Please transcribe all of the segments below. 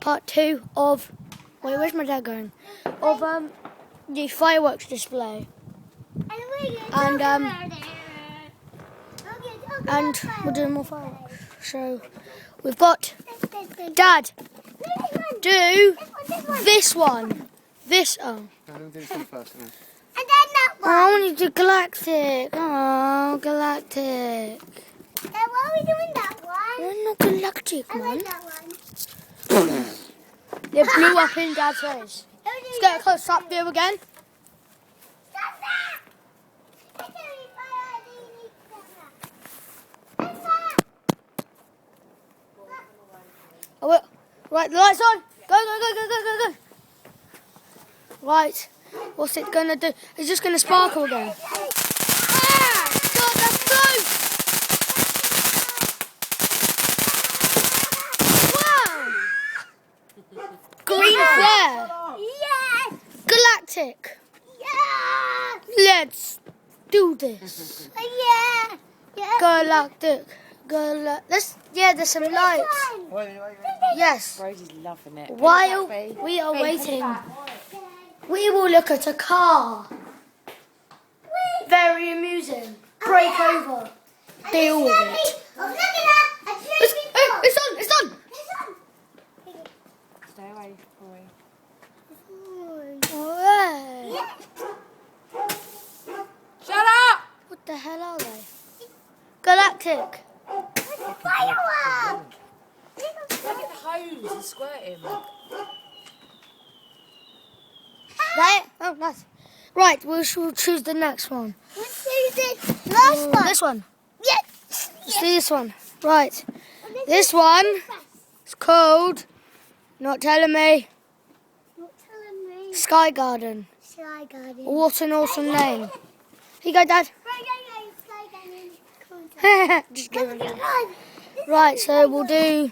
part 2 of... Wait, where's my dad going? Of the fireworks display. And we're doing more fireworks. So we've got... Dad, do this one. This... Oh. No, do this one first. And then that one. I want you to Galactic. Oh, Galactic. Then why are we doing that one? You're not Galactic, I man. like that one. It blew up in Dad's face. Let's get a close up view again. Stop that! Oh, wait. Right, the lights on. Go. Right. What's it going to do? It's just going to sparkle again. Ah! God, that's close! Wow! Green flare. Yes! Galactic. Yeah! Let's do this. Yeah! Yeah! Galactic. There's some lights. Wait. Yes. Brody's loving it. While we are waiting, we will look at a car. Very amusing. Break over. Deal with it. It's on. Stay away, boy. Alright. Shut up! What the hell are they? Galactic. Firework! Look at the hose and squirting. That? Oh, nice. Right, we shall choose the next one. Let's do this last one. This one. Yes! Let's do this one. Right. This one is called, not telling me, Not telling me. Sky Garden. Sky Garden. What an awesome name. Here you go, Dad. Sky Garden. Just give it. Right, so we'll do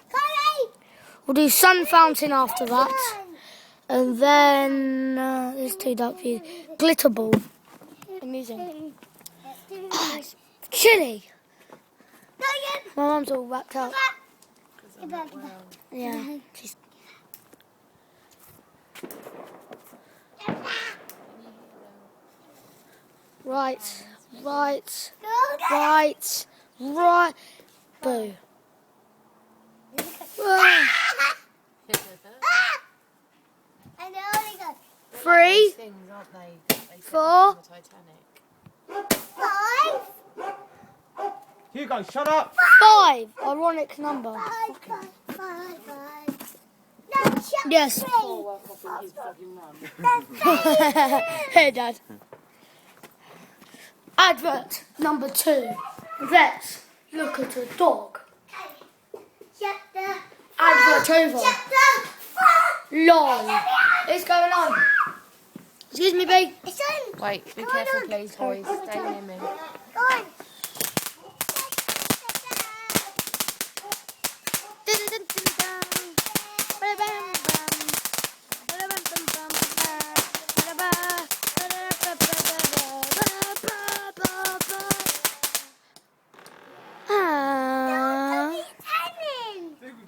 Sun Fountain after that. And then, there's two dark views. Glitter Ball. Amusing. Ah, it's chilly. My mum's all wrapped up. Yeah. She's... Right. Boo. And they only got 3, Things, aren't they? They fit 4. on the Titanic. 5. Hugo, shut up! 5. Ironic number. 5. No, shut Yes. Paul woke up in his fucking run. Hey, Dad. Advert number 2. Let's look at a dog. Shut the Advert over. Shut the fuck. LOL. It's going on. Excuse me, babe. It's on. Wait, be Come careful on. please, boys. Stay near me. Go on.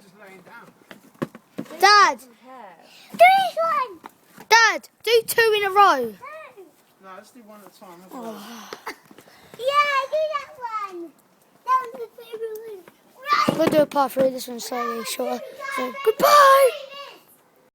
Just laying down. Dad, Do this one. Dad, do 2 in a row. No, let's do one at a time. Yeah, do that one. That was the favorite one. Right. We'll do a part 3. This one's slightly shorter. So, goodbye.